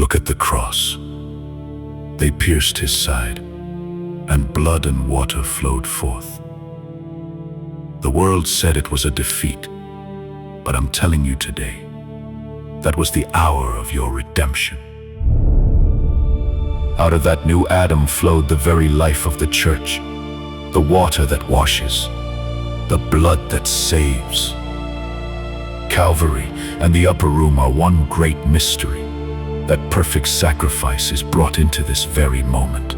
Look at the cross. They pierced his side, and blood and water flowed forth. The world said it was a defeat, but I'm telling you today, that was the hour of your redemption. Out of that new Adam flowed the very life of the church, the water that washes, the blood that saves. Calvary and the upper room are one great mystery. That perfect sacrifice is brought into this very moment.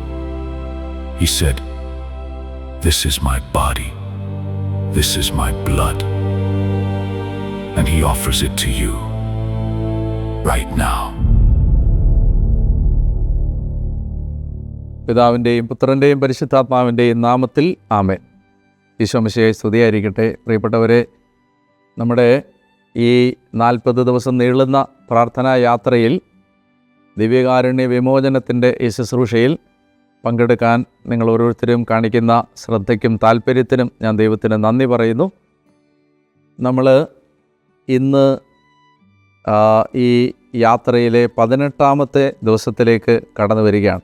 He said, "This is my body, this is my blood," and he offers it to you right now. പിതാവിൻ്റെയും പുത്രൻ്റെയും പരിശുദ്ധാത്മാവിൻ്റെയും നാമത്തിൽ ആമേൻ. ഈശോ മിശിഹായെ സ്തുതിയായിരിക്കട്ടെ. പ്രിയപ്പെട്ടവരെ, നമ്മുടെ ഈ 40 ദിവസം നീളുന്ന പ്രാർത്ഥനാ യാത്രയിൽ ദിവ്യകാരുണ്യ വിമോചനത്തിൻ്റെ ഈ ശുശ്രൂഷയിൽ പങ്കെടുക്കാൻ നിങ്ങൾ ഓരോരുത്തരും കാണിക്കുന്ന ശ്രദ്ധയ്ക്കും താല്പര്യത്തിനും ഞാൻ ദൈവത്തിന് നന്ദി പറയുന്നു. നമ്മൾ ഇന്ന് ഈ യാത്രയിലെ 18ാമത്തെ ദിവസത്തിലേക്ക് കടന്നു വരികയാണ്.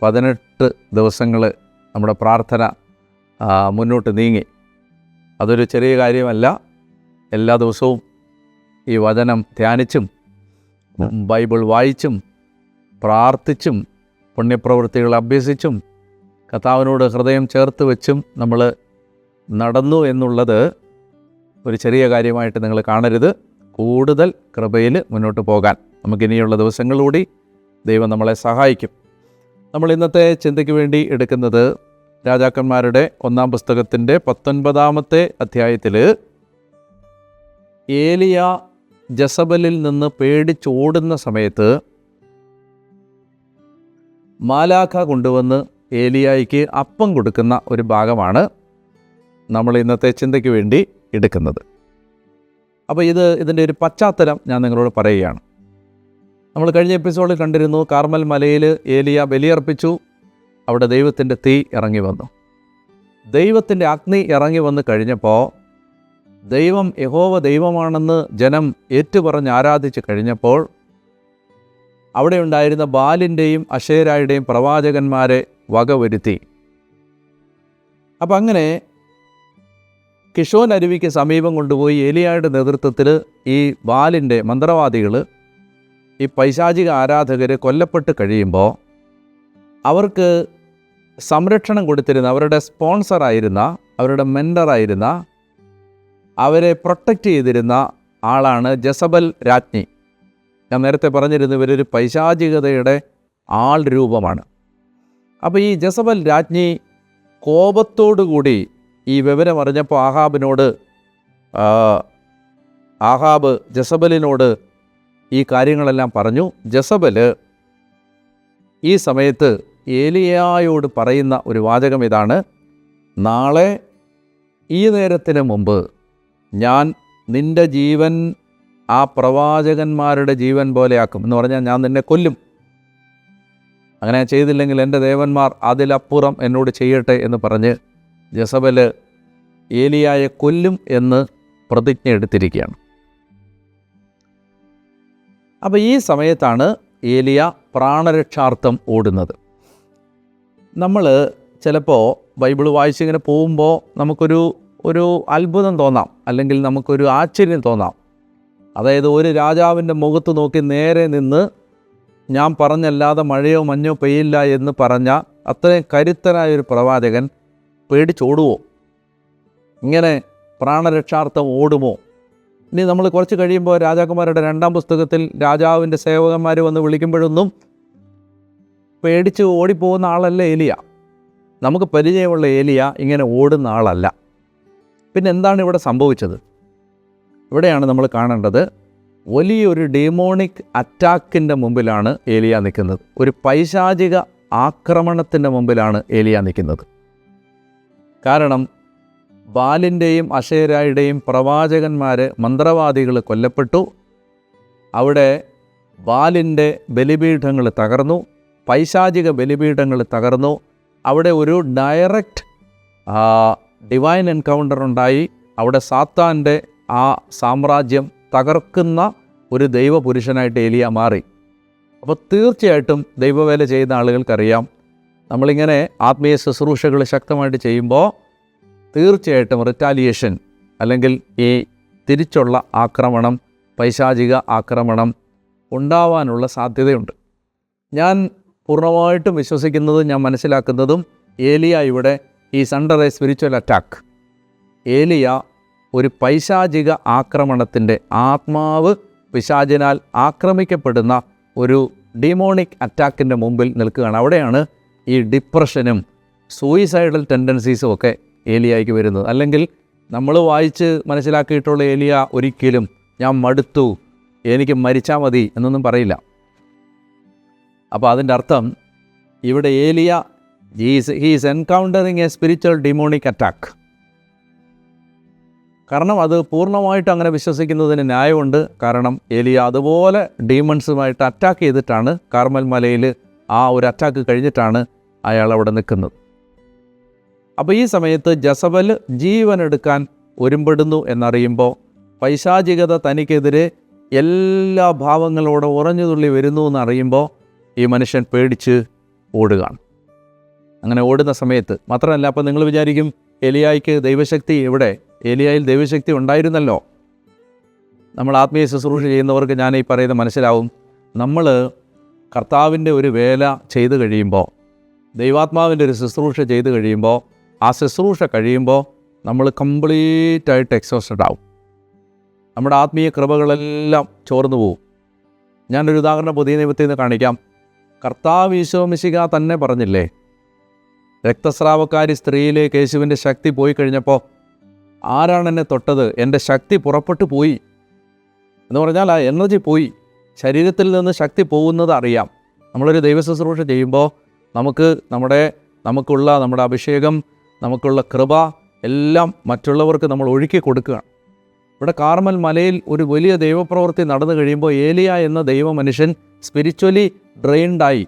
18 ദിവസങ്ങൾ നമ്മുടെ പ്രാർത്ഥന മുന്നോട്ട് നീങ്ങി. അതൊരു ചെറിയ കാര്യമല്ല. എല്ലാ ദിവസവും ഈ വചനം ധ്യാനിച്ചും ബൈബിൾ വായിച്ചും പ്രാർത്ഥിച്ചും പുണ്യപ്രവൃത്തികൾ അഭ്യസിച്ചും കർത്താവിനോട് ഹൃദയം ചേർത്ത് വെച്ചും നമ്മൾ നടന്നു എന്നുള്ളത് ഒരു ചെറിയ കാര്യമായിട്ട് നിങ്ങൾ കാണരുത്. കൂടുതൽ കൃപയിൽ മുന്നോട്ട് പോകാൻ നമുക്കിനിയുള്ള ദിവസങ്ങളിലൂടെ ദൈവം നമ്മളെ സഹായിക്കും. നമ്മൾ ഇന്നത്തെ ചിന്തയ്ക്ക് വേണ്ടി എടുക്കുന്നത് രാജാക്കന്മാരുടെ 1-ാം പുസ്തകത്തിൻ്റെ 19ാമത്തെ അധ്യായത്തിൽ ഏലിയ ജസബലിൽ നിന്ന് പേടിച്ചോടുന്ന സമയത്ത് മാലാഖ കൊണ്ടുവന്ന് ഏലിയായിക്ക് അപ്പം കൊടുക്കുന്ന ഒരു ഭാഗമാണ് നമ്മൾ ഇന്നത്തെ ചിന്തയ്ക്ക് വേണ്ടി എടുക്കുന്നത്. അപ്പോൾ ഇതിൻ്റെ ഒരു പശ്ചാത്തലം ഞാൻ നിങ്ങളോട് പറയുകയാണ്. നമ്മൾ കഴിഞ്ഞ എപ്പിസോഡിൽ കണ്ടിരുന്നു, കാർമൽ മലയിൽ ഏലിയ ബലിയർപ്പിച്ചു. അവിടെ ദൈവത്തിൻ്റെ തീ ഇറങ്ങി വന്നു. ദൈവത്തിൻ്റെ അഗ്നി ഇറങ്ങി വന്ന് കഴിഞ്ഞപ്പോൾ ദൈവം യഹോവ ദൈവമാണെന്ന് ജനം ഏറ്റുപറഞ്ഞ് ആരാധിച്ച് കഴിഞ്ഞപ്പോൾ അവിടെ ഉണ്ടായിരുന്ന ബാലിൻ്റെയും അശേരായുടെയും പ്രവാചകന്മാരെ വകവരുത്തി. അപ്പം അങ്ങനെ കിഷോൻ അരുവിക്ക് സമീപം കൊണ്ടുപോയി ഏലിയായുടെ നേതൃത്വത്തിൽ ഈ ബാലിൻ്റെ മന്ത്രവാദികൾ, ഈ പൈശാചിക ആരാധകർ കൊല്ലപ്പെട്ട് കഴിയുമ്പോൾ അവർക്ക് സംരക്ഷണം കൊടുത്തിരുന്ന, അവരുടെ സ്പോൺസറായിരുന്ന, അവരുടെ മെൻറ്ററായിരുന്ന, അവരെ പ്രൊട്ടക്റ്റ് ചെയ്തിരുന്ന ആളാണ് ജസബൽ രാജ്ഞി. ഞാൻ നേരത്തെ പറഞ്ഞിരുന്നു, ഇവരൊരു പൈശാചികതയുടെ ആൾ രൂപമാണ്. അപ്പോൾ ഈ ജസബൽ രാജ്ഞി കോപത്തോടുകൂടി ഈ വിവരം അറിഞ്ഞപ്പോൾ ആഹാബ് ജസബലിനോട് ഈ കാര്യങ്ങളെല്ലാം പറഞ്ഞു. ജസബൽ ഈ സമയത്ത് ഏലിയായോട് പറയുന്ന ഒരു വാചകം ഇതാണ്: "നാളെ ഈ നേരത്തിന് മുമ്പ് ഞാൻ നിൻ്റെ ജീവൻ ആ പ്രവാചകന്മാരുടെ ജീവൻ പോലെയാക്കും." എന്ന് പറഞ്ഞാൽ ഞാൻ നിന്നെ കൊല്ലും. അങ്ങനെ ചെയ്തില്ലെങ്കിൽ എൻ്റെ ദേവന്മാർ അതിലപ്പുറം എന്നോട് ചെയ്യട്ടെ എന്ന് പറഞ്ഞ് ജസബൽ ഏലിയായെ കൊല്ലും എന്ന് പ്രതിജ്ഞ എടുത്തിരിക്കുകയാണ്. അപ്പോൾ ഈ സമയത്താണ് ഏലിയ പ്രാണരക്ഷാർത്ഥം ഓടുന്നത്. നമ്മൾ ചിലപ്പോൾ ബൈബിൾ വായിച്ചിങ്ങനെ പോകുമ്പോൾ നമുക്കൊരു അത്ഭുതം തോന്നാം, അല്ലെങ്കിൽ നമുക്കൊരു ആശ്ചര്യം തോന്നാം. അതായത് ഒരു രാജാവിൻ്റെ മുഖത്ത് നോക്കി നേരെ നിന്ന് ഞാൻ പറഞ്ഞല്ലാതെ മഴയോ മഞ്ഞോ പെയ്യില്ല എന്ന് പറഞ്ഞ അത്രയും കരുത്തനായൊരു പ്രവാചകൻ പേടിച്ചോടുമോ? ഇങ്ങനെ പ്രാണരക്ഷാർത്ഥം ഓടുമോ? ഇനി നമ്മൾ കുറച്ച് കഴിയുമ്പോൾ രാജാക്കന്മാരുടെ 2-ാം പുസ്തകത്തിൽ രാജാവിൻ്റെ സേവകന്മാർ വന്ന് വിളിക്കുമ്പോഴൊന്നും പേടിച്ച് ഓടിപ്പോകുന്ന ആളല്ല ഏലിയ. നമുക്ക് പരിചയമുള്ള ഏലിയ ഇങ്ങനെ ഓടുന്ന ആളല്ല. പിന്നെ എന്താണ് ഇവിടെ സംഭവിച്ചത്? ഇവിടെയാണ് നമ്മൾ കാണേണ്ടത്. വലിയൊരു ഡീമോണിക് അറ്റാക്കിൻ്റെ മുമ്പിലാണ് ഏലിയ നിൽക്കുന്നത്. ഒരു പൈശാചിക ആക്രമണത്തിൻ്റെ മുമ്പിലാണ് ഏലിയ നിൽക്കുന്നത്. കാരണം ബാലിൻ്റെയും അശേരായുടെയും പ്രവാചകന്മാർ, മന്ത്രവാദികൾ കൊല്ലപ്പെട്ടു. അവിടെ ബാലിൻ്റെ ബലിപീഠങ്ങൾ തകർന്നു, പൈശാചിക ബലിപീഠങ്ങൾ തകർന്നു. അവിടെ ഒരു ഡയറക്റ്റ് ഡിവൈൻ എൻകൗണ്ടർ ഉണ്ടായി. അവിടെ സാത്താൻ്റെ ആ സാമ്രാജ്യം തകർക്കുന്ന ഒരു ദൈവപുരുഷനായിട്ട് ഏലിയ മാറി. അപ്പോൾ തീർച്ചയായിട്ടും ദൈവവേല ചെയ്യുന്ന ആളുകൾക്കറിയാം, നമ്മളിങ്ങനെ ആത്മീയ ശുശ്രൂഷകൾ ശക്തമായിട്ട് ചെയ്യുമ്പോൾ തീർച്ചയായിട്ടും റിറ്റാലിയേഷൻ അല്ലെങ്കിൽ ഈ തിരിച്ചുള്ള ആക്രമണം, പൈശാചിക ആക്രമണം ഉണ്ടാവാനുള്ള സാധ്യതയുണ്ട്. ഞാൻ പൂർണ്ണമായിട്ടും വിശ്വസിക്കുന്നതും ഞാൻ മനസ്സിലാക്കുന്നതും ഏലിയ ഇവിടെ is under a spiritual attack. Eliya ഒരു പൈശാചിക ആക്രമണത്തിൻ്റെ, ആത്മാവ് പിശാചിനാൽ ആക്രമിക്കപ്പെടുന്ന ഒരു ഡിമോണിക് അറ്റാക്കിൻ്റെ മുമ്പിൽ നിൽക്കുകയാണ്. അവിടെയാണ് ഈ ഡിപ്രഷനും സൂയിസൈഡൽ ടെൻഡൻസീസും ഒക്കെ ഏലിയായ്ക്ക് വരുന്നത്. അല്ലെങ്കിൽ നമ്മൾ വായിച്ച് മനസ്സിലാക്കിയിട്ടുള്ള ഏലിയ ഒരിക്കലും ഞാൻ മടുത്തു, എനിക്ക് മരിച്ചാൽ മതി എന്നൊന്നും പറയില്ല. അപ്പോൾ അതിൻ്റെ അർത്ഥം ഇവിടെ Eliya he's encountering a spiritual demonic attack. കാരണം അത് പൂർണ്ണമായിട്ട് അങ്ങനെ വിശ്വസിക്കുന്നതിന് ന്യായമുണ്ട്. കാരണം ഏലിയ അതുപോലെ ഡീമൺസുമായിട്ട് അറ്റാക്ക് ചെയ്തിട്ടാണ് കാർമൽ മലയിൽ ആ ഒരു അറ്റാക്ക് കഴിഞ്ഞിട്ടാണ് അയാൾ അവിടെ നിൽക്കുന്നത്. അപ്പോൾ ഈ സമയത്ത് ജസബൽ ജീവനെടുക്കാൻ ഒരുമ്പെടുന്നു എന്നറിയുമ്പോൾ, പൈശാചികത തനിക്കെതിരെ എല്ലാ ഭാവങ്ങളോടെ ഉറഞ്ഞുതുള്ളി വരുന്നു എന്നറിയുമ്പോൾ ഈ മനുഷ്യൻ പേടിച്ച് ഓടുകയാണ്. അങ്ങനെ ഓടുന്ന സമയത്ത് മാത്രമല്ല, അപ്പോൾ നിങ്ങൾ വിചാരിക്കും ഏലിയായ്ക്ക് ദൈവശക്തി എവിടെ? ഏലിയായിൽ ദൈവശക്തി ഉണ്ടായിരുന്നല്ലോ. നമ്മൾ ആത്മീയ ശുശ്രൂഷ ചെയ്യുന്നവർക്ക് ഞാൻ ഈ പറയുന്നത് മനസ്സിലാവും. നമ്മൾ കർത്താവിൻ്റെ ഒരു വേല ചെയ്തു കഴിയുമ്പോൾ, ദൈവാത്മാവിൻ്റെ ഒരു ശുശ്രൂഷ ചെയ്തു കഴിയുമ്പോൾ, ആ ശുശ്രൂഷ കഴിയുമ്പോൾ നമ്മൾ കംപ്ലീറ്റായിട്ട് എക്സോസ്റ്റഡ് ആവും. നമ്മുടെ ആത്മീയ കൃപകളെല്ലാം ചോർന്നു പോവും. ഞാനൊരു ഉദാഹരണം പുതിയ നിയമത്തിൽ നിന്ന് കാണിക്കാം. കർത്താവ് ഈശോ മിശിഹാ തന്നെ പറഞ്ഞില്ലേ, രക്തസ്രാവക്കാരി സ്ത്രീയിലേക്ക് യേശുവിൻ്റെ ശക്തി പോയി കഴിഞ്ഞപ്പോൾ ആരാണ് എന്നെ തൊട്ടത്? എൻ്റെ ശക്തി പുറപ്പെട്ടു പോയി എന്ന് പറഞ്ഞാൽ ആ എനർജി പോയി. ശരീരത്തിൽ നിന്ന് ശക്തി പോകുന്നത് അറിയാം. നമ്മളൊരു ദൈവ ശുശ്രൂഷ ചെയ്യുമ്പോൾ നമുക്കുള്ള നമ്മുടെ അഭിഷേകം, നമുക്കുള്ള കൃപ എല്ലാം മറ്റുള്ളവർക്ക് നമ്മൾ ഒഴുക്കി കൊടുക്കുകയാണ്. ഇവിടെ കാർമൽ മലയിൽ ഒരു വലിയ ദൈവപ്രവൃത്തി നടന്നു കഴിയുമ്പോൾ ഏലിയ എന്ന ദൈവ മനുഷ്യൻ സ്പിരിച്വലി ഡ്രെയിൻഡായി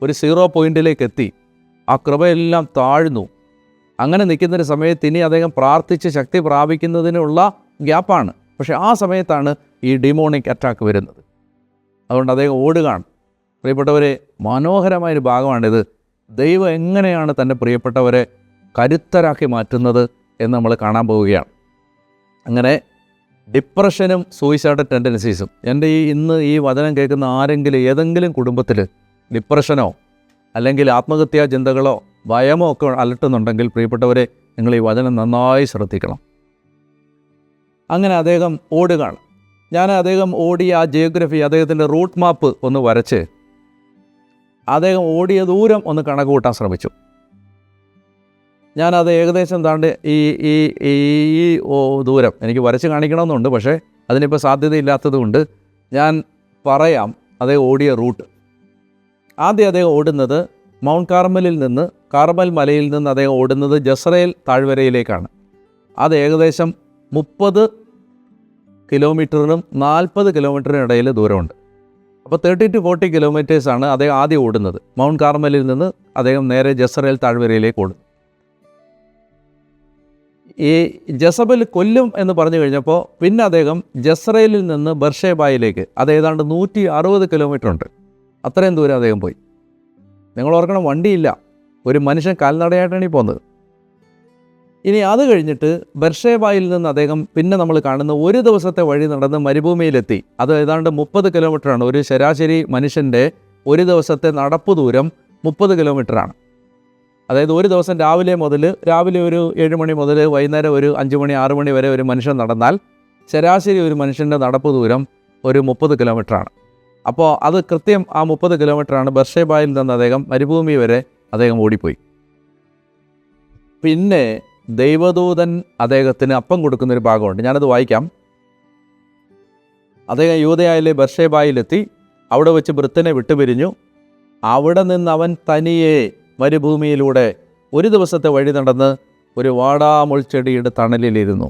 ഒരു 0 പോയിൻറ്റിലേക്ക് എത്തി. ആ കൃപയെല്ലാം താഴ്ന്നു. അങ്ങനെ നിൽക്കുന്നൊരു സമയത്ത് ഇനി അദ്ദേഹം പ്രാർത്ഥിച്ച് ശക്തി പ്രാപിക്കുന്നതിനുള്ള ഗ്യാപ്പാണ്. പക്ഷേ ആ സമയത്താണ് ഈ ഡിമോണിക് അറ്റാക്ക് വരുന്നത്. അതുകൊണ്ട് അദ്ദേഹം ഓടുകയാണ്. പ്രിയപ്പെട്ടവരെ, മനോഹരമായൊരു ഭാഗമാണിത്. ദൈവം എങ്ങനെയാണ് തൻ്റെ പ്രിയപ്പെട്ടവരെ കരുത്തരാക്കി മാറ്റുന്നത് എന്ന് നമ്മൾ കാണാൻ പോവുകയാണ്. അങ്ങനെ ഡിപ്രഷനും സൂയിസൈഡൽ ടെൻഡൻസീസും, എൻ്റെ ഇന്ന് ഈ വചനം കേൾക്കുന്ന ആരെങ്കിലും ഏതെങ്കിലും കുടുംബത്തിൽ ഡിപ്രഷനോ അല്ലെങ്കിൽ ആത്മഹത്യാ ചിന്തകളോ ഭയമോ ഒക്കെ അലട്ടുന്നുണ്ടെങ്കിൽ പ്രിയപ്പെട്ടവരെ, നിങ്ങൾ ഈ വചനം നന്നായി ശ്രദ്ധിക്കണം. അങ്ങനെ അദ്ദേഹം ഓടുകയാണ്. അദ്ദേഹം ഓടിയ ആ ജിയോഗ്രഫി, അദ്ദേഹത്തിൻ്റെ റൂട്ട് മാപ്പ് ഒന്ന് വരച്ച് അദ്ദേഹം ഓടിയ ദൂരം ഒന്ന് കണക്ക് കൂട്ടാൻ ശ്രമിച്ചു. ഞാനത് ഏകദേശം താണ്ട് ഈ ദൂരം എനിക്ക് വരച്ച് കാണിക്കണമെന്നുണ്ട്, പക്ഷേ അതിനിപ്പോൾ സാധ്യതയില്ലാത്തതുകൊണ്ട് ഞാൻ പറയാം അദ്ദേഹം ഓടിയ റൂട്ട്. ആദ്യം അദ്ദേഹം ഓടുന്നത് മൗണ്ട് കാർമലിൽ നിന്ന്, കാർമൽ മലയിൽ നിന്ന് അദ്ദേഹം ഓടുന്നത് ജസ്രയേൽ താഴ്വരയിലേക്കാണ്. അത് ഏകദേശം 30 കിലോമീറ്ററിനും 40 കിലോമീറ്ററിനും ഇടയിൽ ദൂരമുണ്ട്. അപ്പോൾ 30 to 40 കിലോമീറ്റേഴ്സാണ് അദ്ദേഹം ആദ്യം ഓടുന്നത്. മൗണ്ട് കാർമലിൽ നിന്ന് അദ്ദേഹം നേരെ ജസ്രയേൽ താഴ്വരയിലേക്ക് ഓടും. ഈ ജസബൽ കൊല്ലും എന്ന് പറഞ്ഞു കഴിഞ്ഞപ്പോൾ പിന്നെ അദ്ദേഹം ജസ്രയേലിൽ നിന്ന് ബർഷേബായിലേക്ക്, അത് ഏതാണ്ട് 160 കിലോമീറ്റർ ഉണ്ട്. അത്രയും ദൂരം അദ്ദേഹം പോയി. നിങ്ങൾ ഓർക്കണം, വണ്ടിയില്ല, ഒരു മനുഷ്യൻ കാൽനടയായിട്ടാണ് ഈ പോകുന്നത്. ഇനി അത് കഴിഞ്ഞിട്ട് ബർഷേബായിൽ നിന്ന് അദ്ദേഹം പിന്നെ നമ്മൾ കാണുന്ന ഒരു ദിവസത്തെ വഴി നടന്ന് മരുഭൂമിയിലെത്തി. അത് ഏതാണ്ട് 30 കിലോമീറ്ററാണ്. ഒരു ശരാശരി മനുഷ്യൻ്റെ ഒരു ദിവസത്തെ നടപ്പ് ദൂരം 30 കിലോമീറ്ററാണ്. അതായത് ഒരു ദിവസം രാവിലെ ഒരു 7 മണി മുതൽ വൈകുന്നേരം ഒരു 5 മണി 6 മണി വരെ ഒരു മനുഷ്യൻ നടന്നാൽ ശരാശരി ഒരു മനുഷ്യൻ്റെ നടപ്പ് ദൂരം ഒരു 30 കിലോമീറ്ററാണ്. അപ്പോൾ അത് കൃത്യം ആ 30 കിലോമീറ്ററാണ്. ബർഷേബായിൽ നിന്ന് അദ്ദേഹം മരുഭൂമി വരെ അദ്ദേഹം ഓടിപ്പോയി. പിന്നെ ദൈവദൂതൻ അദ്ദേഹത്തിന് അപ്പം കൊടുക്കുന്നൊരു ഭാഗമുണ്ട്. ഞാനത് വായിക്കാം. അദ്ദേഹം യൂദയായിലെ ബർഷേബായിലെത്തി. അവിടെ വെച്ച് വൃത്തനെ വിട്ടുപിരിഞ്ഞു. അവിടെ നിന്ന് അവൻ തനിയെ മരുഭൂമിയിലൂടെ ഒരു ദിവസത്തെ വഴി നടന്ന് ഒരു വാടാമുൾച്ചെടിയുടെ തണലിലിരുന്നു.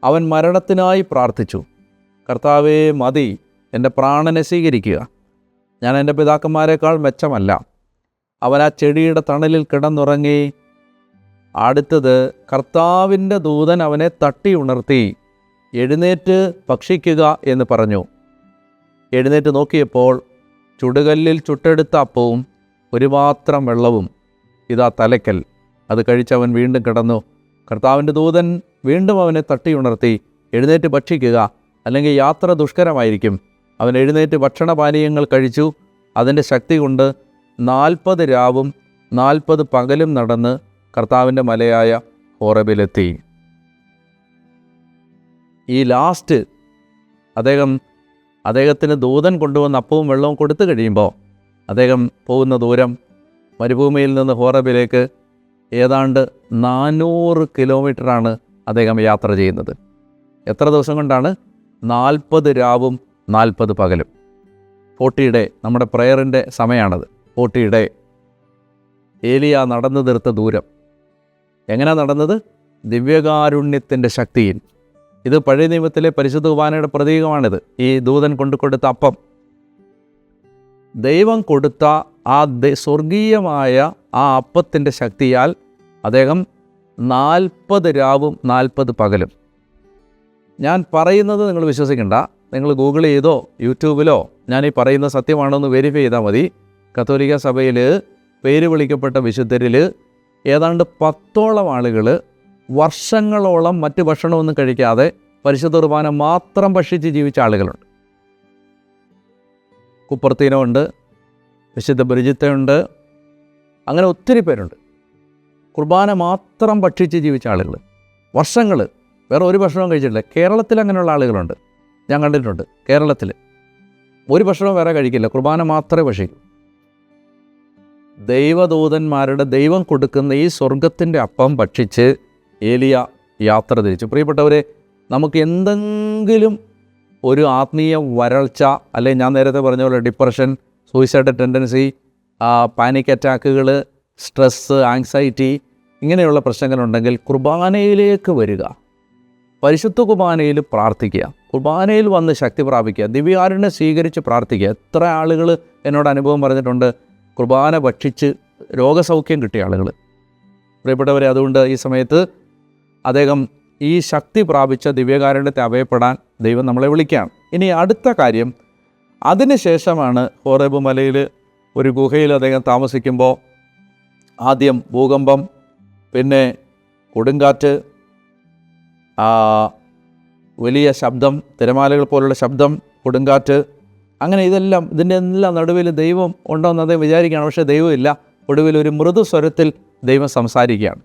അവൻ മരണത്തിനായി പ്രാർത്ഥിച്ചു. കർത്താവേ, മതി, എൻ്റെ പ്രാണനെ സ്വീകരിക്കുക. ഞാൻ എൻ്റെ പിതാക്കന്മാരെക്കാൾ മെച്ചമല്ല. അവൻ ആ ചെടിയുടെ തണലിൽ കിടന്നുറങ്ങി. അടുത്തത് കർത്താവിൻ്റെ ദൂതൻ അവനെ തട്ടി ഉണർത്തി, എഴുന്നേറ്റ് ഭക്ഷിക്കുക എന്ന് പറഞ്ഞു. എഴുന്നേറ്റ് നോക്കിയപ്പോൾ ചുടുകല്ലിൽ ചുട്ടെടുത്ത അപ്പവും ഒരു പാത്രം വെള്ളവും ഇതാ തലയ്ക്കൽ. അത് കഴിച്ചവൻ വീണ്ടും കിടന്നു. കർത്താവിൻ്റെ ദൂതൻ വീണ്ടും അവനെ തട്ടിയുണർത്തി, എഴുന്നേറ്റ് ഭക്ഷിക്കുക, അല്ലെങ്കിൽ യാത്ര ദുഷ്കരമായിരിക്കും. അവൻ എഴുന്നേറ്റ് ഭക്ഷണപാനീയങ്ങൾ കഴിച്ചു. അതിൻ്റെ ശക്തി കൊണ്ട് 40 രാവും 40 പകലും നടന്ന് കർത്താവിൻ്റെ മലയായ ഹോറബിലെത്തി. ഈ ലാസ്റ്റ് അദ്ദേഹത്തിന് ദൂതൻ കൊണ്ടുവന്ന അപ്പവും വെള്ളവും കൊടുത്തു കഴിയുമ്പോൾ അദ്ദേഹം പോകുന്ന ദൂരം മരുഭൂമിയിൽ നിന്ന് ഹോറബിലേക്ക് ഏതാണ്ട് 400 കിലോമീറ്ററാണ് അദ്ദേഹം യാത്ര ചെയ്യുന്നത്. എത്ര ദിവസം കൊണ്ടാണ്? 40 രാവും 40 പകലും. 40 ഡേ, നമ്മുടെ പ്രയറിൻ്റെ സമയമാണത്. 40 ഡേ. ഏലിയ നടന്നു തീർത്ത ദൂരം. എങ്ങനെ നടന്നത്? ദിവ്യകാരുണ്യത്തിൻ്റെ ശക്തിയിൽ. ഇത് പഴയ നിയമത്തിലെ പരിശുദ്ധ കുർബാനയുടെ പ്രതീകമാണിത്. ഈ ദൂതൻ കൊണ്ടുകൊടുത്ത അപ്പം, ദൈവം കൊടുത്ത ആ സ്വർഗീയമായ ആ അപ്പത്തിൻ്റെ ശക്തിയാൽ അദ്ദേഹം 40 രാവും 40 പകലും. ഞാൻ പറയുന്നത് നിങ്ങൾ വിശ്വസിക്കണ്ട. നിങ്ങൾ ഗൂഗിൾ ചെയ്തോ യൂട്യൂബിലോ ഞാൻ ഈ പറയുന്ന സത്യമാണോ എന്ന് വെരിഫൈ ചെയ്താൽ മതി. കത്തോലിക്ക സഭയിൽ പേര് വിളിക്കപ്പെട്ട വിശുദ്ധരിൽ ഏതാണ്ട് 10ഓളം ആളുകൾ വർഷങ്ങളോളം മറ്റ് ഭക്ഷണമൊന്നും കഴിക്കാതെ പരിശുദ്ധ കുർബാന മാത്രം ഭക്ഷിച്ച് ജീവിച്ച ആളുകളുണ്ട്. കുപ്പർത്തീനോ ഉണ്ട്, വിശുദ്ധ ബ്രിജിത്തയുണ്ട്, അങ്ങനെ ഒത്തിരി പേരുണ്ട്. കുർബാന മാത്രം ഭക്ഷിച്ച് ജീവിച്ച ആളുകൾ വർഷങ്ങൾ, വേറെ ഒരു ഭക്ഷണവും കഴിച്ചിട്ടില്ല. കേരളത്തിൽ അങ്ങനെയുള്ള ആളുകളുണ്ട്, ഞാൻ കണ്ടിട്ടുണ്ട്. കേരളത്തിൽ ഒരു ഭക്ഷണവും വേറെ കഴിക്കില്ല, കുർബാന മാത്രമേ ഭക്ഷിക്കൂ. ദൈവദൂതന്മാരുടെ ദൈവം കൊടുക്കുന്ന ഈ സ്വർഗത്തിൻ്റെ അപ്പം ഭക്ഷിച്ച് ഏലിയ യാത്ര തിരിച്ചു. പ്രിയപ്പെട്ടവരെ, നമുക്ക് എന്തെങ്കിലും ഒരു ആത്മീയ വരൾച്ച, അല്ലെങ്കിൽ ഞാൻ നേരത്തെ പറഞ്ഞ പോലെ ഡിപ്രഷൻ, സൂയിസൈഡ് ടെൻഡൻസി, പാനിക് അറ്റാക്കുകൾ, സ്ട്രെസ്സ്, ആങ്സൈറ്റി, ഇങ്ങനെയുള്ള പ്രശ്നങ്ങളുണ്ടെങ്കിൽ കുർബാനയിലേക്ക് വരിക. പരിശുദ്ധ കുർബാനയിൽ പ്രാർത്ഥിക്കുക, കുർബാനയിൽ വന്ന് ശക്തി പ്രാപിക്കുക, ദിവ്യകാരുണ്യം സ്വീകരിച്ച് പ്രാർത്ഥിക്കുക. എത്ര ആളുകൾ എന്നോട് അനുഭവം പറഞ്ഞിട്ടുണ്ട്, കുർബാന ഭക്ഷിച്ച് രോഗസൗഖ്യം കിട്ടിയ ആളുകൾ. പ്രിയപ്പെട്ടവരെ, അതുകൊണ്ട് ഈ സമയത്ത് അദ്ദേഹം ഈ ശക്തി പ്രാപിച്ച ദിവ്യകാരുണ്യത്തെ അഭയപ്പെടാൻ ദൈവം നമ്മളെ വിളിക്കുകയാണ്. ഇനി അടുത്ത കാര്യം, അതിനുശേഷമാണ് ഹോറേബ് മലയിൽ ഒരു ഗുഹയിൽ അദ്ദേഹം താമസിക്കുമ്പോൾ ആദ്യം ഭൂകമ്പം, പിന്നെ കൊടുങ്കാറ്റ്, വലിയ ശബ്ദം, തിരമാലകൾ പോലുള്ള ശബ്ദം, കൊടുങ്കാറ്റ്, അങ്ങനെ ഇതിൻ്റെ എല്ലാം നടുവിൽ ദൈവം ഉണ്ടോ എന്ന് അദ്ദേഹം വിചാരിക്കുകയാണ്. പക്ഷേ ദൈവമില്ല. ഒടുവിൽ ഒരു മൃദുസ്വരത്തിൽ ദൈവം സംസാരിക്കുകയാണ്.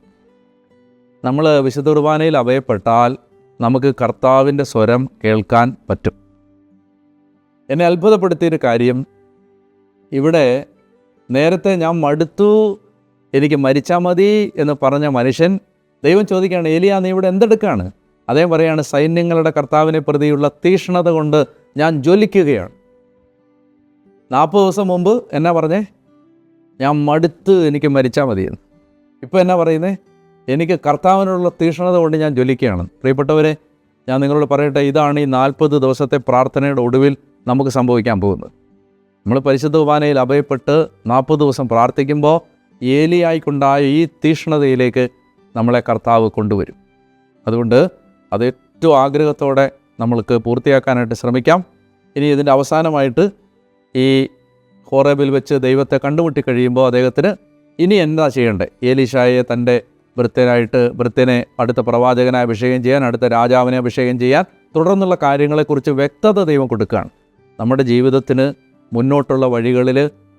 നമ്മൾ വിശുദ്ധ കുർബാനയിൽ അഭയപ്പെട്ടാൽ നമുക്ക് കർത്താവിൻ്റെ സ്വരം കേൾക്കാൻ പറ്റും. എന്നെ അത്ഭുതപ്പെടുത്തിയൊരു കാര്യം, ഇവിടെ നേരത്തെ ഞാൻ മടുത്തു, എനിക്ക് മരിച്ചാൽ മതി എന്ന് പറഞ്ഞ മനുഷ്യൻ, ദൈവം ചോദിക്കുകയാണ്, ഏലിയാ നീ ഇവിടെ എന്തെടുക്കുകയാണ്? അദ്ദേഹം പറയുകയാണ്, സൈന്യങ്ങളുടെ കർത്താവിനെ പ്രതിയുള്ള തീഷ്ണത കൊണ്ട് ഞാൻ ജ്വലിക്കുകയാണ്. 40 ദിവസം മുമ്പ് എന്നാ പറഞ്ഞേ? ഞാൻ മടുത്ത്, എനിക്ക് മരിച്ചാൽ മതിയെന്ന്. ഇപ്പോൾ എന്നാ പറയുന്നേ? എനിക്ക് കർത്താവിനുള്ള തീഷ്ണത കൊണ്ട് ഞാൻ ജ്വലിക്കുകയാണ്. പ്രിയപ്പെട്ടവരെ, ഞാൻ നിങ്ങളോട് പറയട്ടെ, ഇതാണ് ഈ 40 ദിവസത്തെ പ്രാർത്ഥനയുടെ ഒടുവിൽ നമുക്ക് സംഭവിക്കാൻ പോകുന്നത്. നമ്മൾ പരിശുദ്ധ കുർബാനയിൽ അഭയപ്പെട്ട് 40 ദിവസം പ്രാർത്ഥിക്കുമ്പോൾ ഏലിയായിക്കൊണ്ടായ ഈ തീഷ്ണതയിലേക്ക് നമ്മളെ കർത്താവ് കൊണ്ടുവരും. അതുകൊണ്ട് അത് ഏറ്റവും ആഗ്രഹത്തോടെ നമ്മൾക്ക് പൂർത്തിയാക്കാനായിട്ട് ശ്രമിക്കാം. ഇനി ഇതിൻ്റെ അവസാനമായിട്ട് ഈ ഹോറേബിൽ വെച്ച് ദൈവത്തെ കണ്ടുമുട്ടി കഴിയുമ്പോൾ അദ്ദേഹത്തിന് ഇനി എന്താ ചെയ്യേണ്ടത്? ഏലീശായെ തൻ്റെ ഭൃത്യനെ അടുത്ത പ്രവാചകനെ അഭിഷേകം ചെയ്യാൻ, അടുത്ത രാജാവിനെ അഭിഷേകം ചെയ്യാൻ, തുടർന്നുള്ള കാര്യങ്ങളെക്കുറിച്ച് വ്യക്തത ദൈവം കൊടുക്കുകയാണ്. നമ്മുടെ ജീവിതത്തിന് മുന്നോട്ടുള്ള വഴികളിൽ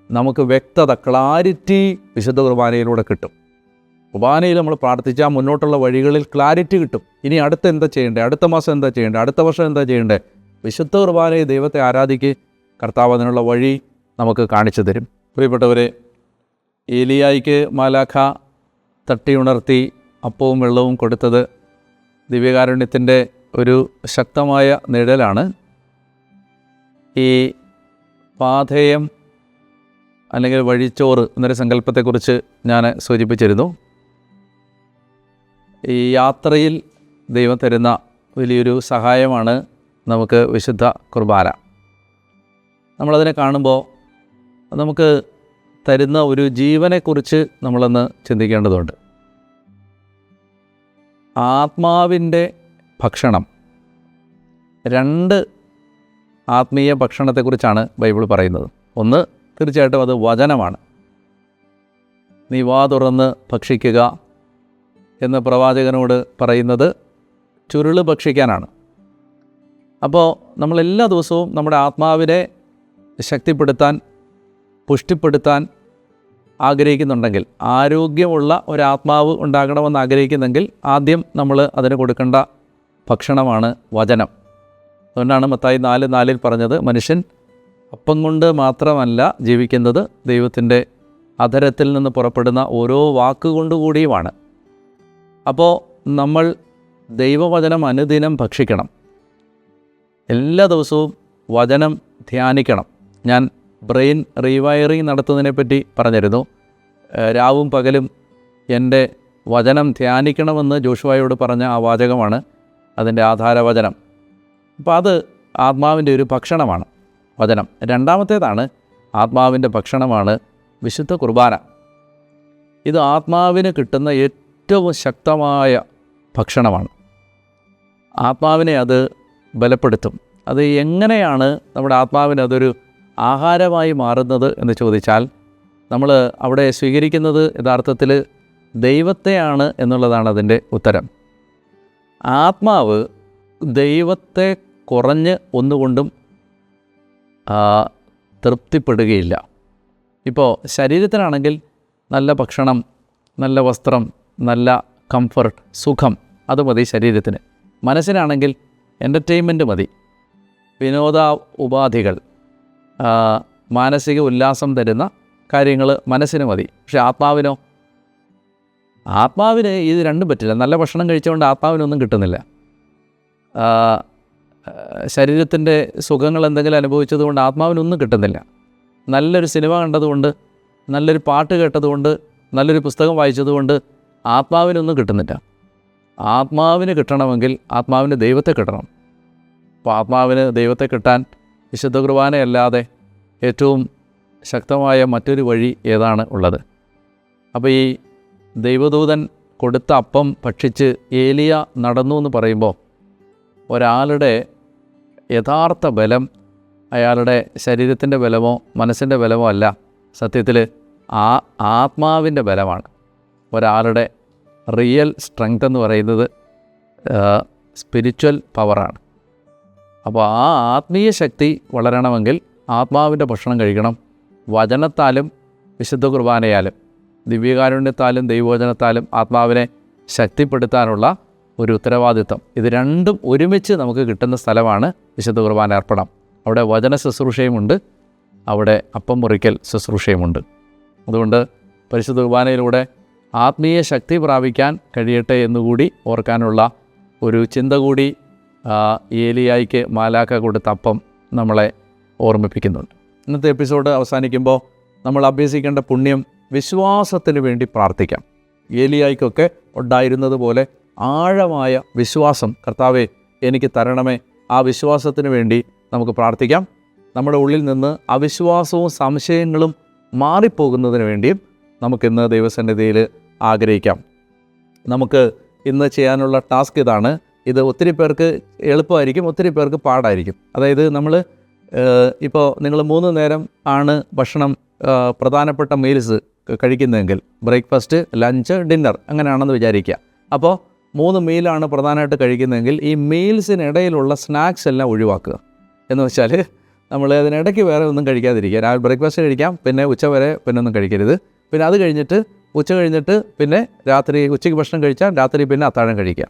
നമുക്ക് വ്യക്തത, ക്ലാരിറ്റി വിശുദ്ധ കുർബാനയിലൂടെ കിട്ടും. കുർബാനയിൽ നമ്മൾ പ്രാർത്ഥിച്ചാൽ മുന്നോട്ടുള്ള വഴികളിൽ ക്ലാരിറ്റി കിട്ടും. ഇനി അടുത്ത എന്താ ചെയ്യേണ്ടത്, അടുത്ത മാസം എന്താ ചെയ്യേണ്ടത്, അടുത്ത വർഷം എന്താ ചെയ്യേണ്ടത്? വിശുദ്ധ കുർബാനയിൽ ദൈവത്തെ ആരാധിക്ക്, കർത്താവ് അതിനുള്ള വഴി നമുക്ക് കാണിച്ചു തരും. പ്രിയപ്പെട്ടവരെ, ഏലിയായിക്ക് മാലാഖ തട്ടിയുണർത്തി അപ്പവും വെള്ളവും കൊടുത്തത് ദിവ്യകാരുണ്യത്തിൻ്റെ ഒരു ശക്തമായ നിഴലാണ്. ഈ പാഥേയം അല്ലെങ്കിൽ വഴിച്ചോറ് എന്നൊരു സങ്കല്പത്തെക്കുറിച്ച് ഞാൻ സൂചിപ്പിച്ചിരുന്നു. ഈ യാത്രയിൽ ദൈവം തരുന്ന വലിയൊരു സഹായമാണ് നമുക്ക് വിശുദ്ധ കുർബാന. നമ്മളതിനെ കാണുമ്പോൾ നമുക്ക് തരുന്ന ഒരു ജീവനെക്കുറിച്ച് നമ്മളൊന്ന് ചിന്തിക്കേണ്ടതുണ്ട്. ആത്മാവിൻ്റെ ഭക്ഷണം, 2 ആത്മീയ ഭക്ഷണത്തെക്കുറിച്ചാണ് ബൈബിൾ പറയുന്നത്. ഒന്ന് തീർച്ചയായിട്ടും അത് വചനമാണ്. നീ വാ തുറന്ന് ഭക്ഷിക്കുക എന്ന് പ്രവാചകനോട് പറയുന്നത് ചുരുള് ഭക്ഷിക്കാനാണ്. അപ്പോൾ നമ്മളെല്ലാ ദിവസവും നമ്മുടെ ആത്മാവിനെ ശക്തിപ്പെടുത്താൻ, പുഷ്ടിപ്പെടുത്താൻ ആഗ്രഹിക്കുന്നുണ്ടെങ്കിൽ, ആരോഗ്യമുള്ള ഒരാത്മാവ് ഉണ്ടാകണമെന്ന് ആഗ്രഹിക്കുന്നെങ്കിൽ ആദ്യം നമ്മൾ അതിന് കൊടുക്കേണ്ട ഭക്ഷണമാണ് വചനം. അതുകൊണ്ടാണ് മത്തായി 4:4 പറഞ്ഞത്, മനുഷ്യൻ അപ്പം കൊണ്ട് മാത്രമല്ല ജീവിക്കുന്നത്, ദൈവത്തിൻ്റെ അധരത്തിൽ നിന്ന് പുറപ്പെടുന്ന ഓരോ വാക്കുകൊണ്ടുകൂടിയുമാണ്. അപ്പോൾ നമ്മൾ ദൈവവചനം അനുദിനം ഭക്ഷിക്കണം. എല്ലാ ദിവസവും വചനം ധ്യാനിക്കണം. ഞാൻ ബ്രെയിൻ റീവയറിങ് നടത്തുന്നതിനെപ്പറ്റി പറഞ്ഞിരുന്നു. രാവും പകലും എൻ്റെ വചനം ധ്യാനിക്കണമെന്ന് ജോഷുവായോട് പറഞ്ഞ ആ വാചകമാണ് അതിൻ്റെ ആധാരവചനം. അപ്പോൾ അത് ആത്മാവിൻ്റെ ഒരു ഭക്ഷണമാണ് വചനം. രണ്ടാമത്തേതാണ് ആത്മാവിൻ്റെ ഭക്ഷണമാണ് വിശുദ്ധ കുർബാന. ഇത് ആത്മാവിന് കിട്ടുന്ന ഏറ്റവും ശക്തമായ ഭക്ഷണമാണ്. ആത്മാവിനെ അത് ബലപ്പെടുത്തും. അത് എങ്ങനെയാണ് നമ്മുടെ ആത്മാവിന് അതൊരു ആഹാരമായി മാറുന്നത് എന്ന് ചോദിച്ചാൽ, നമ്മൾ അവിടെ സ്വീകരിക്കുന്നത് യഥാർത്ഥത്തിൽ ദൈവത്തെയാണ് എന്നുള്ളതാണ് അതിൻ്റെ ഉത്തരം. ആത്മാവ് ദൈവത്തെ കുറഞ്ഞ് ഒന്നുകൊണ്ടും തൃപ്തിപ്പെടുകയില്ല. ഇപ്പോൾ ശരീരത്തിനാണെങ്കിൽ നല്ല ഭക്ഷണം, നല്ല വസ്ത്രം, നല്ല കംഫർട്ട്, സുഖം, അത് മതി ശരീരത്തിന്. മനസ്സിനാണെങ്കിൽ എൻ്റർടൈൻമെൻറ്റ് മതി, വിനോദ ഉപാധികൾ, മാനസിക ഉല്ലാസം തരുന്ന കാര്യങ്ങൾ മനസ്സിന് മതി. പക്ഷെ ആത്മാവിന് ഇത് രണ്ടും പറ്റില്ല. നല്ല ഭക്ഷണം കഴിച്ചുകൊണ്ട് ആത്മാവിനൊന്നും കിട്ടുന്നില്ല. ശരീരത്തിൻ്റെ സുഖങ്ങൾ എന്തെങ്കിലും അനുഭവിച്ചതുകൊണ്ട് ആത്മാവിനൊന്നും കിട്ടുന്നില്ല. നല്ലൊരു സിനിമ കണ്ടതുകൊണ്ട്, നല്ലൊരു പാട്ട് കേട്ടതുകൊണ്ട്, നല്ലൊരു പുസ്തകം വായിച്ചതുകൊണ്ട് ആത്മാവിനൊന്നും കിട്ടുന്നില്ല. ആത്മാവിന് കിട്ടണമെങ്കിൽ ആത്മാവിന് ദൈവത്തെ കിട്ടണം. അപ്പോൾ ആത്മാവിന് ദൈവത്തെ കിട്ടാൻ വിശുദ്ധ കുർബാനയല്ലാതെ ഏറ്റവും ശക്തമായ മറ്റൊരു വഴി ഏതാണ് ഉള്ളത്? അപ്പോൾ ഈ ദൈവദൂതൻ കൊടുത്ത അപ്പം ഭക്ഷിച്ച് ഏലിയ നടന്നു എന്ന് പറയുമ്പോൾ ഒരാളുടെ യഥാർത്ഥ ബലം അയാളുടെ ശരീരത്തിൻ്റെ ബലമോ മനസ്സിൻ്റെ ബലമോ അല്ല, സത്യത്തിൽ ആത്മാവിൻ്റെ ബലമാണ്. ഒരാളുടെ റിയൽ സ്ട്രെങ്ത് എന്ന് പറയുന്നത് സ്പിരിച്വൽ പവറാണ്. അപ്പോൾ ആ ആത്മീയ ശക്തി വളരണമെങ്കിൽ ആത്മാവിൻ്റെ ഭക്ഷണം കഴിക്കണം. വചനത്താലും വിശുദ്ധ കുർബാനയാലും ദിവ്യകാരുണ്യത്താലും ദൈവവചനത്താലും ആത്മാവിനെ ശക്തിപ്പെടുത്താനുള്ള ഒരു ഉത്തരവാദിത്വം, ഇത് രണ്ടും ഒരുമിച്ച് നമുക്ക് കിട്ടുന്ന സ്ഥലമാണ് വിശുദ്ധ കുർബാന അർപ്പണം. അവിടെ വചന ശുശ്രൂഷയുമുണ്ട്, അവിടെ അപ്പം മുറിക്കൽ ശുശ്രൂഷയുമുണ്ട്. അതുകൊണ്ട് പരിശുദ്ധ കുർബാനയിലൂടെ ആത്മീയ ശക്തി പ്രാപിക്കാൻ കഴിയട്ടെ എന്നുകൂടി ഓർക്കാനുള്ള ഒരു ചിന്ത കൂടി ഏലിയായിക്ക് മാലാഖ കൊടുത്ത അപ്പം നമ്മളെ ഓർമ്മിപ്പിക്കുന്നുണ്ട്. ഇന്നത്തെ എപ്പിസോഡ് അവസാനിക്കുമ്പോൾ നമ്മൾ അഭ്യസിക്കേണ്ട പുണ്യം വിശ്വാസത്തിന് വേണ്ടി പ്രാർത്ഥിക്കാം. ഏലിയായിക്കൊക്കെ ഉണ്ടായിരുന്നത് പോലെ ആഴമായ വിശ്വാസം കർത്താവേ എനിക്ക് തരണമേ, ആ വിശ്വാസത്തിന് വേണ്ടി നമുക്ക് പ്രാർത്ഥിക്കാം. നമ്മുടെ ഉള്ളിൽ നിന്ന് അവിശ്വാസവും സംശയങ്ങളും മാറിപ്പോകുന്നതിന് വേണ്ടിയും നമുക്കിന്ന് ദൈവസന്നിധിയിൽ ആഗ്രഹിക്കാം. നമുക്ക് ഇന്ന് ചെയ്യാനുള്ള ടാസ്ക് ഇതാണ്. ഇത് ഒത്തിരി പേർക്ക് എളുപ്പമായിരിക്കും, ഒത്തിരി പേർക്ക് പാടായിരിക്കും. അതായത് നമ്മൾ ഇപ്പോൾ നിങ്ങൾ 3 നേരം ആണ് ഭക്ഷണം, പ്രധാനപ്പെട്ട മീൽസ് കഴിക്കുന്നതെങ്കിൽ ബ്രേക്ക്ഫാസ്റ്റ്, ലഞ്ച്, ഡിന്നർ അങ്ങനെയാണെന്ന് വിചാരിക്കുക. അപ്പോൾ 3 മീലാണ് പ്രധാനമായിട്ട് കഴിക്കുന്നതെങ്കിൽ ഈ മീൽസിനിടയിലുള്ള സ്നാക്സ് എല്ലാം ഒഴിവാക്കുക. എന്ന് വെച്ചാൽ നമ്മൾ അതിനിടയ്ക്ക് വേറെ ഒന്നും കഴിക്കാതിരിക്കുക. രാവിലെ ബ്രേക്ക്ഫാസ്റ്റ് കഴിക്കാം, പിന്നെ ഉച്ചവരെ പിന്നെ ഒന്നും കഴിക്കരുത്. പിന്നെ അത് കഴിഞ്ഞിട്ട് ഉച്ച കഴിഞ്ഞിട്ട് പിന്നെ രാത്രി ഉച്ചയ്ക്ക് ഭക്ഷണം കഴിച്ചാൽ രാത്രി പിന്നെ അത്താഴം കഴിക്കുക.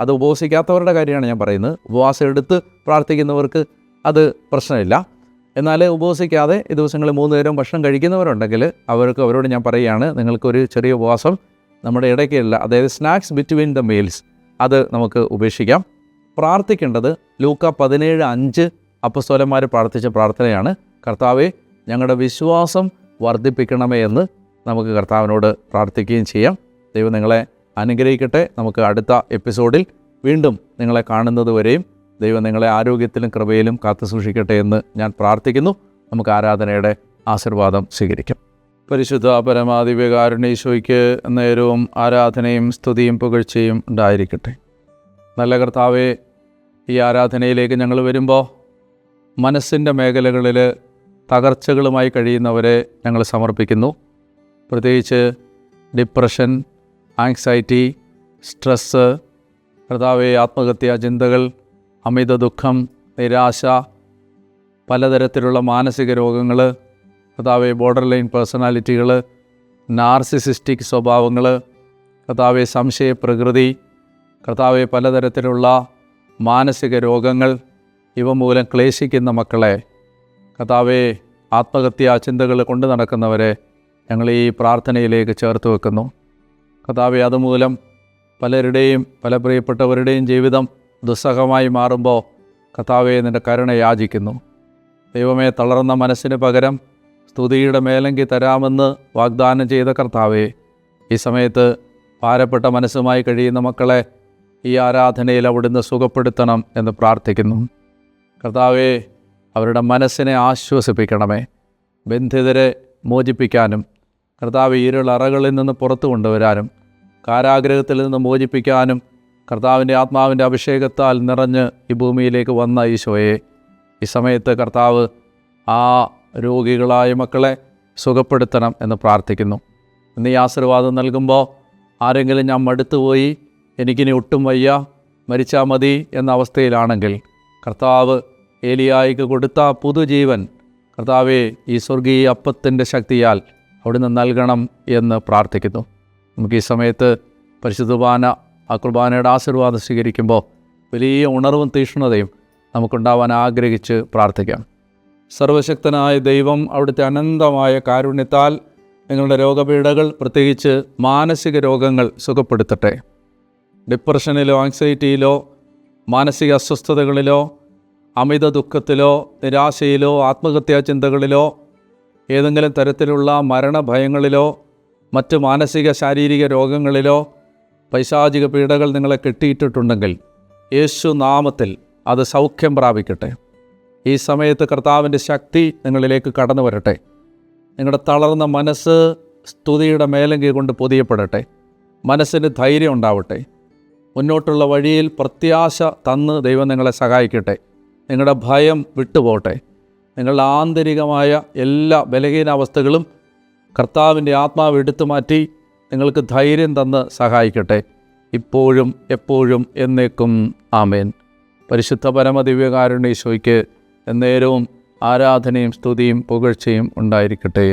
അത് ഉപവസിക്കാത്തവരുടെ കാര്യമാണ് ഞാൻ പറയുന്നത്. ഉപവാസം എടുത്ത് പ്രാർത്ഥിക്കുന്നവർക്ക് അത് പ്രശ്നമില്ല. എന്നാൽ ഉപവസിക്കാതെ ഈ ദിവസങ്ങളിൽ 3 നേരം ഭക്ഷണം കഴിക്കുന്നവരുണ്ടെങ്കിൽ അവരോട് ഞാൻ പറയുകയാണ്, നിങ്ങൾക്കൊരു ചെറിയ ഉപവാസം നമ്മുടെ ഇടയ്ക്കില്ല, അതായത് സ്നാക്സ് ബിറ്റ്വീൻ ദ മീൽസ്, അത് നമുക്ക് ഉപേക്ഷിക്കാം. പ്രാർത്ഥിക്കേണ്ടത് ലൂക്ക 17:5 അപ്പസ്തോലന്മാർ പ്രാർത്ഥിച്ച പ്രാർത്ഥനയാണ്. കർത്താവേ, ഞങ്ങളുടെ വിശ്വാസം വർദ്ധിപ്പിക്കണമേ എന്ന് നമുക്ക് കർത്താവിനോട് പ്രാർത്ഥിക്കുകയും ചെയ്യാം. ദൈവം നിങ്ങളെ അനുഗ്രഹിക്കട്ടെ. നമുക്ക് അടുത്ത എപ്പിസോഡിൽ വീണ്ടും നിങ്ങളെ കാണുന്നത് വരെയും ദൈവം നിങ്ങളെ ആരോഗ്യത്തിലും കൃപയിലും കാത്തു സൂക്ഷിക്കട്ടെ എന്ന് ഞാൻ പ്രാർത്ഥിക്കുന്നു. നമുക്ക് ആരാധനയുടെ ആശീർവാദം സ്വീകരിക്കാം. പരിശുദ്ധ പരമാദിവ്യകാരുണ്യ ഈശോയ്ക്ക് നേരവും ആരാധനയും സ്തുതിയും പുകഴ്ചയും ഉണ്ടായിരിക്കട്ടെ. നല്ല കർത്താവേ, ഈ ആരാധനയിലേക്ക് ഞങ്ങൾ വരുമ്പോൾ മനസ്സിൻ്റെ മേഖലകളിൽ തകർച്ചകളുമായി കഴിയുന്നവരെ ഞങ്ങൾ സമർപ്പിക്കുന്നു. പ്രത്യേകിച്ച് ഡിപ്രഷൻ, ആങ്സൈറ്റി, സ്ട്രെസ്സ്, കർത്താവെ ആത്മഹത്യാ ചിന്തകൾ, അമിത ദുഃഖം, നിരാശ, പലതരത്തിലുള്ള മാനസിക രോഗങ്ങൾ, കർത്താവെ ബോർഡർ ലൈൻ പേഴ്സണാലിറ്റികൾ, നാർസിസിസ്റ്റിക് സ്വഭാവങ്ങൾ, കർത്താവെ സംശയപ്രകൃതി, കർത്താവെ പലതരത്തിലുള്ള മാനസിക രോഗങ്ങൾ, ഇവ മൂലം ക്ലേശിക്കുന്ന മക്കളെ, കർത്താവെ ആത്മഹത്യാ ചിന്തകൾ കൊണ്ടു നടക്കുന്നവരെ ഞങ്ങൾ ഈ പ്രാർത്ഥനയിലേക്ക് ചേർത്ത് വെക്കുന്നു. കർത്താവെ അതുമൂലം പലരുടെയും പല പ്രിയപ്പെട്ടവരുടെയും ജീവിതം ദുസ്സഹമായി മാറുമ്പോൾ കർത്താവെ നിൻ്റെ കരുണ യാചിക്കുന്നു. ദൈവമേ, തളർന്ന മനസ്സിന് പകരം സ്തുതിയുടെ മേലങ്കി തരാമെന്ന് വാഗ്ദാനം ചെയ്ത കർത്താവെ, ഈ സമയത്ത് ഭാരപ്പെട്ട മനസ്സുമായി കഴിയുന്ന മക്കളെ ഈ ആരാധനയിൽ അവിടുന്ന് സുഖപ്പെടുത്തണം എന്ന് പ്രാർത്ഥിക്കുന്നു. കർത്താവെ, അവരുടെ മനസ്സിനെ ആശ്വസിപ്പിക്കണമേ. ബന്ധിതരെ മോചിപ്പിക്കാനും, കർത്താവ് ഇരുളറകളിൽ നിന്ന് പുറത്തു കൊണ്ടുവരാനും, കാരാഗ്രഹത്തിൽ നിന്ന് മോചിപ്പിക്കാനും കർത്താവിൻ്റെ ആത്മാവിൻ്റെ അഭിഷേകത്താൽ നിറഞ്ഞ് ഈ ഭൂമിയിലേക്ക് വന്ന ഈശോയെ, ഈ സമയത്ത് കർത്താവ് ആ രോഗികളായ മക്കളെ സുഖപ്പെടുത്തണം എന്ന് പ്രാർത്ഥിക്കുന്നു. ഇന്ന് ഈ ആശീർവാദം നൽകുമ്പോൾ ആരെങ്കിലും ഞാൻ മടുത്തുപോയി, എനിക്കിനി ഒട്ടും വയ്യ, മരിച്ചാൽ മതി എന്ന അവസ്ഥയിലാണെങ്കിൽ കർത്താവ് ഏലിയായിക്ക് കൊടുത്ത പുതുജീവൻ കർത്താവെ ഈ സ്വർഗീയ അപ്പത്തിൻ്റെ ശക്തിയാൽ അവിടുന്ന് നൽകണം എന്ന് പ്രാർത്ഥിക്കുന്നു. നമുക്ക് ഈ സമയത്ത് പരിശുദ്ധ കുർബാന, ആ കുർബാനയുടെ ആശീർവാദം സ്വീകരിക്കുമ്പോൾ വലിയ ഉണർവും തീക്ഷ്ണതയും നമുക്കുണ്ടാവാൻ ആഗ്രഹിച്ച് പ്രാർത്ഥിക്കാം. സർവശക്തനായ ദൈവം അവിടുത്തെ അനന്തമായ കാരുണ്യത്താൽ നിങ്ങളുടെ രോഗപീഠകൾ, പ്രത്യേകിച്ച് മാനസിക രോഗങ്ങൾ സുഖപ്പെടുത്തട്ടെ. ഡിപ്രഷനിലോ ആങ്സൈറ്റിയിലോ മാനസിക അസ്വസ്ഥതകളിലോ അമിത ദുഃഖത്തിലോ നിരാശയിലോ ആത്മഹത്യാ ചിന്തകളിലോ ഏതെങ്കിലും തരത്തിലുള്ള മരണഭയങ്ങളിലോ മറ്റ് മാനസിക ശാരീരിക രോഗങ്ങളിലോ പൈശാചിക പീഡകൾ നിങ്ങളെ കെട്ടിയിട്ടിട്ടുണ്ടെങ്കിൽ യേശു നാമത്തിൽ അത് സൗഖ്യം പ്രാപിക്കട്ടെ. ഈ സമയത്ത് കർത്താവിൻ്റെ ശക്തി നിങ്ങളിലേക്ക് കടന്നു വരട്ടെ. നിങ്ങളുടെ തളർന്ന മനസ്സ് സ്തുതിയുടെ മേലങ്കി കൊണ്ട് പൊതിയപ്പെടട്ടെ. മനസ്സിന് ധൈര്യം ഉണ്ടാവട്ടെ. മുന്നോട്ടുള്ള വഴിയിൽ പ്രത്യാശ തന്ന് ദൈവം നിങ്ങളെ സഹായിക്കട്ടെ. നിങ്ങളുടെ ഭയം വിട്ടുപോട്ടെ. നിങ്ങളുടെ ആന്തരികമായ എല്ലാ ബലഹീനാവസ്ഥകളും കർത്താവിൻ്റെ ആത്മാവ് എടുത്തു മാറ്റി നിങ്ങൾക്ക് ധൈര്യം തന്ന് സഹായിക്കട്ടെ. ഇപ്പോഴും എപ്പോഴും എന്നേക്കും ആമേൻ. പരിശുദ്ധ പരമദിവ്യകാരുണ്യ ഈശോയ്ക്ക് എന്നേരവും ആരാധനയും സ്തുതിയും പുകഴ്ചയും ഉണ്ടായിരിക്കട്ടെ.